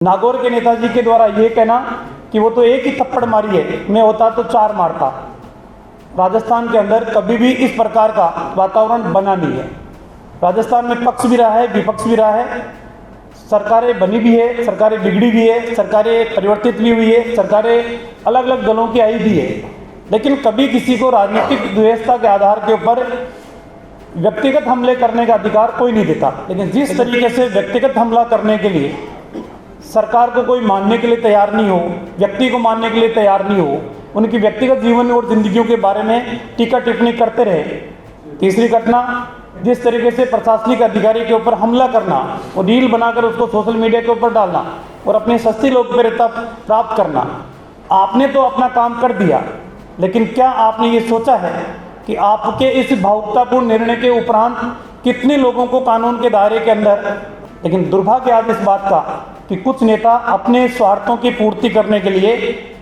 नागौर के नेताजी के द्वारा ये कहना कि वो तो एक ही थप्पड़ मारी है, मैं होता तो 4 मारता। राजस्थान के अंदर कभी भी इस प्रकार का वातावरण बना नहीं है। राजस्थान में पक्ष भी रहा है, विपक्ष भी रहा है, सरकारें बनी भी है, सरकारें बिगड़ी भी है, सरकारें परिवर्तित भी हुई है, सरकारें अलग अलग दलों की आई भी है, लेकिन कभी किसी को राजनीतिक द्वेषता के आधार के ऊपर व्यक्तिगत हमले करने का अधिकार कोई नहीं देता। लेकिन जिस तरीके से व्यक्तिगत हमला करने के लिए सरकार को कोई मानने के लिए तैयार नहीं हो, व्यक्ति को मानने के लिए तैयार नहीं हो, उनकी व्यक्तिगत जीवन और जिंदगियों के बारे में टीका टिप्पणी करते रहे। तीसरी घटना, जिस तरीके से प्रशासनिक अधिकारी के ऊपर हमला करना और रील बनाकर उसको सोशल मीडिया के ऊपर डालना और अपनी सस्ती लोकप्रियता प्राप्त करना। आपने तो अपना काम कर दिया, लेकिन क्या आपने ये सोचा है कि आपके इस भावुकतापूर्ण निर्णय के उपरांत कितने लोगों को कानून के दायरे के अंदर। लेकिन दुर्भाग्य आज इस बात का कि कुछ नेता अपने स्वार्थों की पूर्ति करने के लिए,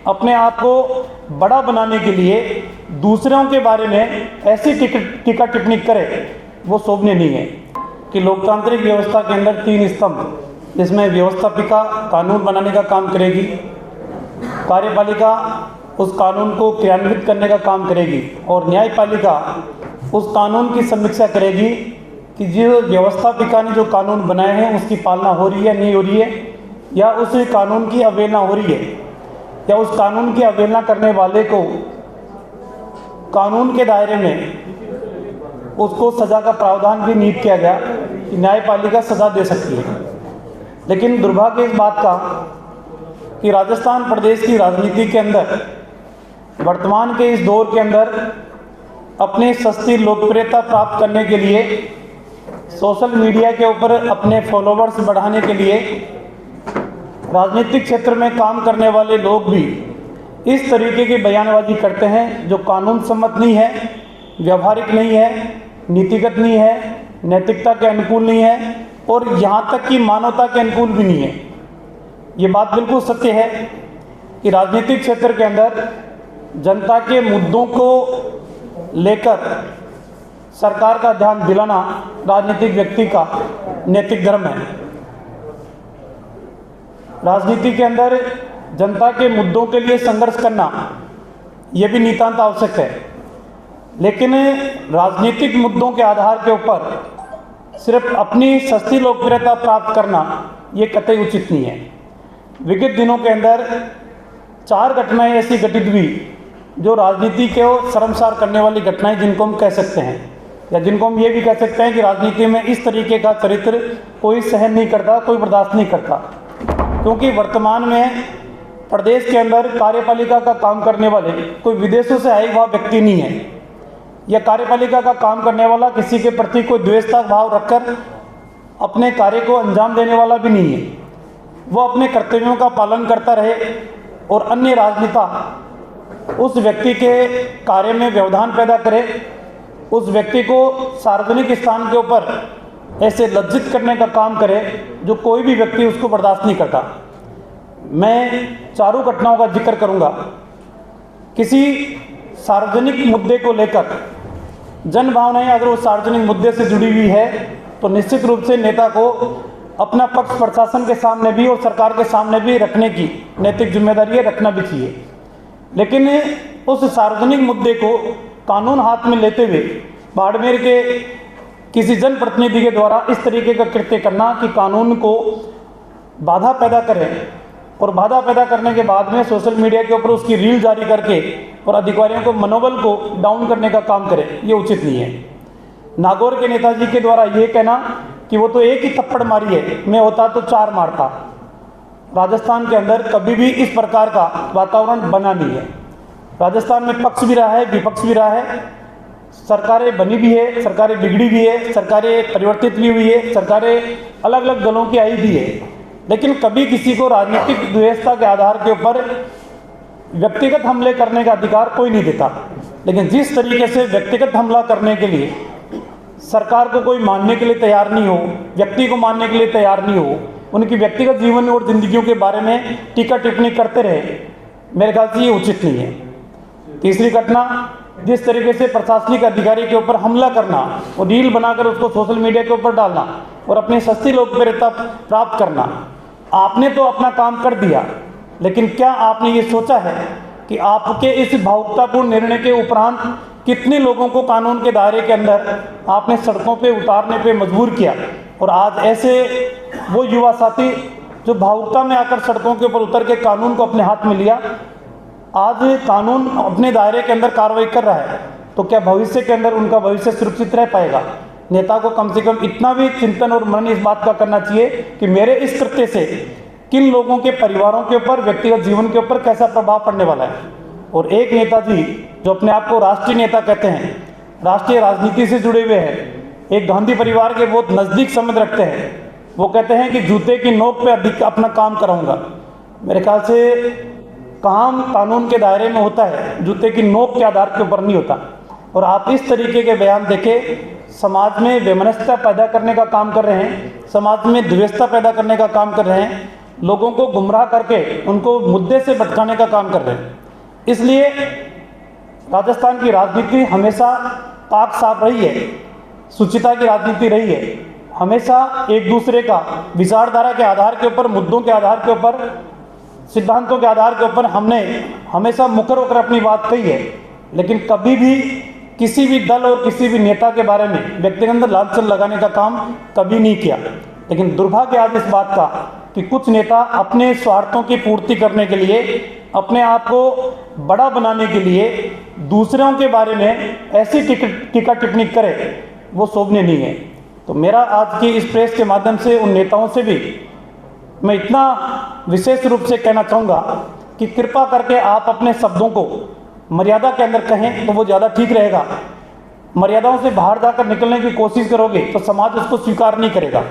अपने आप को बड़ा बनाने के लिए दूसरों के बारे में ऐसी टीका टिप्पणी करे, वो शोभनीय नहीं है। कि लोकतांत्रिक व्यवस्था के अंदर 3 स्तंभ, जिसमें व्यवस्थापिका कानून बनाने का काम करेगी, कार्यपालिका उस कानून को क्रियान्वित करने का काम करेगी और न्यायपालिका उस कानून की समीक्षा करेगी कि जो व्यवस्थापिका ने जो कानून बनाए हैं उसकी पालना हो रही है, नहीं हो रही है, या उस कानून की अवहेलना हो रही है, या उस कानून की अवहेलना करने वाले को कानून के दायरे में उसको सज़ा का प्रावधान भी नियुक्त किया गया कि न्यायपालिका सज़ा दे सकती है। लेकिन दुर्भाग्य इस बात का कि राजस्थान प्रदेश की राजनीति के अंदर वर्तमान के इस दौर के अंदर अपनी सस्ती लोकप्रियता प्राप्त करने के लिए, सोशल मीडिया के ऊपर अपने फॉलोवर्स बढ़ाने के लिए राजनीतिक क्षेत्र में काम करने वाले लोग भी इस तरीके की बयानबाजी करते हैं जो कानून सम्मत नहीं है, व्यवहारिक नहीं है, नीतिगत नहीं है, नैतिकता के अनुकूल नहीं है और यहाँ तक कि मानवता के अनुकूल भी नहीं है। ये बात बिल्कुल सत्य है कि राजनीतिक क्षेत्र के अंदर जनता के मुद्दों को लेकर सरकार का ध्यान दिलाना राजनीतिक व्यक्ति का नैतिक धर्म है। राजनीति के अंदर जनता के मुद्दों के लिए संघर्ष करना यह भी नितांत आवश्यक है, लेकिन राजनीतिक मुद्दों के आधार के ऊपर सिर्फ अपनी सस्ती लोकप्रियता प्राप्त करना ये कतई उचित नहीं है। विगत दिनों के अंदर 4 घटनाएं ऐसी घटित हुई जो राजनीति को शर्मसार करने वाली घटनाएं, जिनको हम कह सकते हैं, या जिनको हम ये भी कह सकते हैं कि राजनीति में इस तरीके का चरित्र कोई सहन नहीं करता, कोई बर्दाश्त नहीं करता। क्योंकि वर्तमान में प्रदेश के अंदर कार्यपालिका का काम करने वाले कोई विदेशों से आए हुआ व्यक्ति नहीं है, या कार्यपालिका का काम करने वाला किसी के प्रति कोई द्वेषता भाव रखकर अपने कार्य को अंजाम देने वाला भी नहीं है। वो अपने कर्तव्यों का पालन करता रहे और अन्य राजनेता उस व्यक्ति के कार्य में व्यवधान पैदा करे, उस व्यक्ति को सार्वजनिक स्थान के ऊपर ऐसे लज्जित करने का काम करे जो कोई भी व्यक्ति उसको बर्दाश्त नहीं करता। मैं चारों घटनाओं का जिक्र करूंगा। किसी सार्वजनिक मुद्दे को लेकर जन भावनाएं अगर उस सार्वजनिक मुद्दे से जुड़ी हुई है तो निश्चित रूप से नेता को अपना पक्ष प्रशासन के सामने भी और सरकार के सामने भी रखने की नैतिक जिम्मेदारी रखना भी चाहिए। लेकिन उस सार्वजनिक मुद्दे को कानून हाथ में लेते हुए बाड़मेर के किसी जनप्रतिनिधि के द्वारा इस तरीके का कृत्य करना कि कानून को बाधा पैदा करे और बाधा पैदा करने के बाद में सोशल मीडिया के ऊपर उसकी रील जारी करके और अधिकारियों को मनोबल को डाउन करने का काम करे, ये उचित नहीं है। नागौर के नेताजी के द्वारा ये कहना कि वो तो एक ही थप्पड़ मारी है, मैं होता तो 4 मारता। राजस्थान के अंदर कभी भी इस प्रकार का वातावरण बना नहीं है। राजस्थान में पक्ष भी रहा है, विपक्ष भी रहा है, सरकारें बनी भी है, सरकारें बिगड़ी भी है, सरकारें परिवर्तित भी हुई है, सरकारें अलग अलग दलों की आई भी है, लेकिन कभी किसी को राजनीतिक द्वेषता के आधार के ऊपर व्यक्तिगत हमले करने का अधिकार कोई नहीं देता। लेकिन जिस तरीके से व्यक्तिगत हमला करने के लिए सरकार को कोई मानने के लिए तैयार नहीं हो, व्यक्ति को मानने के लिए तैयार नहीं हो, उनकी व्यक्तिगत जीवन और जिंदगियों के बारे में टीका टिप्पणी करते रहे, मेरे ख्याल से ये उचित नहीं है। तीसरी घटना, जिस तरीके से प्रशासनिक अधिकारी के ऊपर हमला करना और रील बनाकर उसको सोशल मीडिया के ऊपर डालना और अपनी सस्ती लोकप्रियता प्राप्त करना, आपने तो अपना काम कर दिया, लेकिन क्या आपने ये सोचा है कि आपके इस भावुकतापूर्ण निर्णय के उपरांत कितने लोगों को कानून के दायरे के अंदर आपने सड़कों पे उतारने पे मजबूर किया। और आज ऐसे वो युवा साथी जो भावुकता में आकर सड़कों के ऊपर उतर के कानून को अपने हाथ में लिया, आज कानून अपने दायरे के अंदर कार्रवाई कर रहा है, तो क्या भविष्य के अंदर उनका भविष्य सुरक्षित रह पाएगा? नेता को कम से कम इतना भी चिंतन और मनन इस बात का करना चाहिए कि मेरे इस कृत्य से किन लोगों के परिवारों के ऊपर, व्यक्तिगत जीवन के ऊपर कैसा प्रभाव पड़ने वाला है। और एक नेताजी जो अपने आप को राष्ट्रीय नेता कहते हैं, राष्ट्रीय राजनीति से जुड़े हुए हैं, एक गांधी परिवार के बहुत नज़दीक संबंध रखते हैं, वो कहते हैं कि जूते की नोक पे अधिक अपना काम कराऊंगा। मेरे ख्याल से काम कानून के दायरे में होता है, जूते की नोक के आधार के ऊपर नहीं होता। और आप इस तरीके के बयान देके समाज में वैमनस्यता पैदा करने का काम कर रहे हैं, समाज में द्वेषता पैदा करने का काम कर रहे हैं, लोगों को गुमराह करके उनको मुद्दे से भटकाने का काम कर रहे हैं। इसलिए राजस्थान की राजनीति हमेशा पाक साफ रही है, सुचिता की राजनीति रही है। हमेशा एक दूसरे का विचारधारा के आधार के ऊपर, मुद्दों के आधार के ऊपर, सिद्धांतों के आधार के ऊपर हमने हमेशा मुकर होकर अपनी बात कही है, लेकिन कभी भी किसी भी दल और किसी भी नेता के बारे में व्यक्तिगत लांछन लगाने का काम कभी नहीं किया। लेकिन दुर्भाग्य आज इस बात का कि कुछ नेता अपने स्वार्थों की पूर्ति करने के लिए, अपने आप को बड़ा बनाने के लिए दूसरों के बारे में ऐसी टीका टिप्पणी करे, वो शोभनीय नहीं है। तो मेरा आज की इस प्रेस के माध्यम से उन नेताओं से भी मैं इतना विशेष रूप से कहना चाहूँगा कि कृपा करके आप अपने शब्दों को मर्यादा के अंदर कहें तो वो ज़्यादा ठीक रहेगा। मर्यादाओं से बाहर जाकर निकलने की कोशिश करोगे तो समाज उसको स्वीकार नहीं करेगा,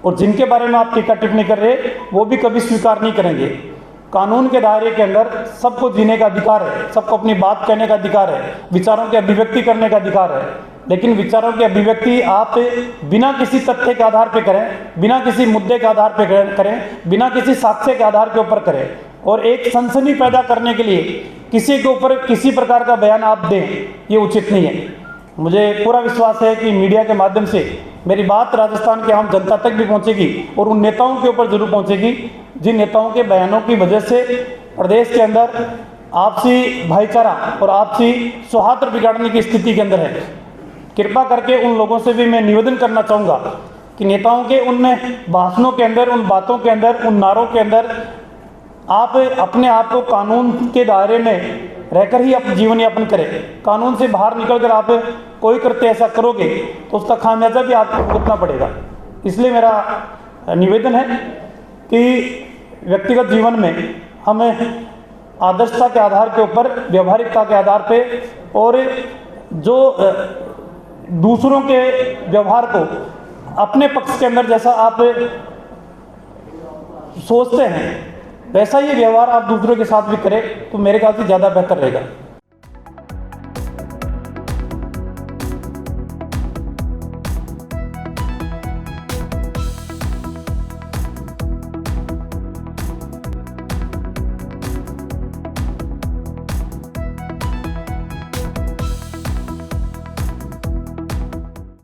और जिनके बारे में आप टीका टिप्पणी कर रहे वो भी कभी स्वीकार नहीं करेंगे। कानून के दायरे के अंदर सबको जीने का अधिकार है, सबको अपनी बात कहने का अधिकार है, विचारों की अभिव्यक्ति करने का अधिकार है, लेकिन विचारों की अभिव्यक्ति आप बिना किसी तथ्य के आधार पर करें, बिना किसी मुद्दे के आधार पर करें, बिना किसी साक्ष्य के आधार के ऊपर करें, और एक सनसनी पैदा करने के लिए किसी के ऊपर किसी प्रकार का बयान आप दें, ये उचित नहीं है। मुझे पूरा विश्वास है कि मीडिया के माध्यम से मेरी बात राजस्थान के आम जनता तक भी पहुंचेगी और उन नेताओं के ऊपर जरूर पहुंचेगी जिन नेताओं के बयानों की वजह से प्रदेश के अंदर आपसी भाईचारा और आपसी सौहार्द बिगाड़ने की स्थिति के अंदर है। कृपा करके उन लोगों से भी मैं निवेदन करना चाहूँगा कि नेताओं के उन भाषणों के अंदर, उन बातों के अंदर, उन नारों के अंदर आप अपने आप को कानून के दायरे में रहकर ही अपना जीवन यापन करें। कानून से बाहर निकलकर आप कोई कृत्य ऐसा करोगे तो उसका खामियाजा भी आपको भुगतना पड़ेगा। इसलिए मेरा निवेदन है कि व्यक्तिगत जीवन में हमें आदर्शता के आधार के ऊपर, व्यवहारिकता के आधार पे, और जो दूसरों के व्यवहार को अपने पक्ष के अंदर जैसा आप सोचते हैं वैसा ही व्यवहार आप दूसरों के साथ भी करें तो मेरे ख्याल से ज़्यादा बेहतर रहेगा।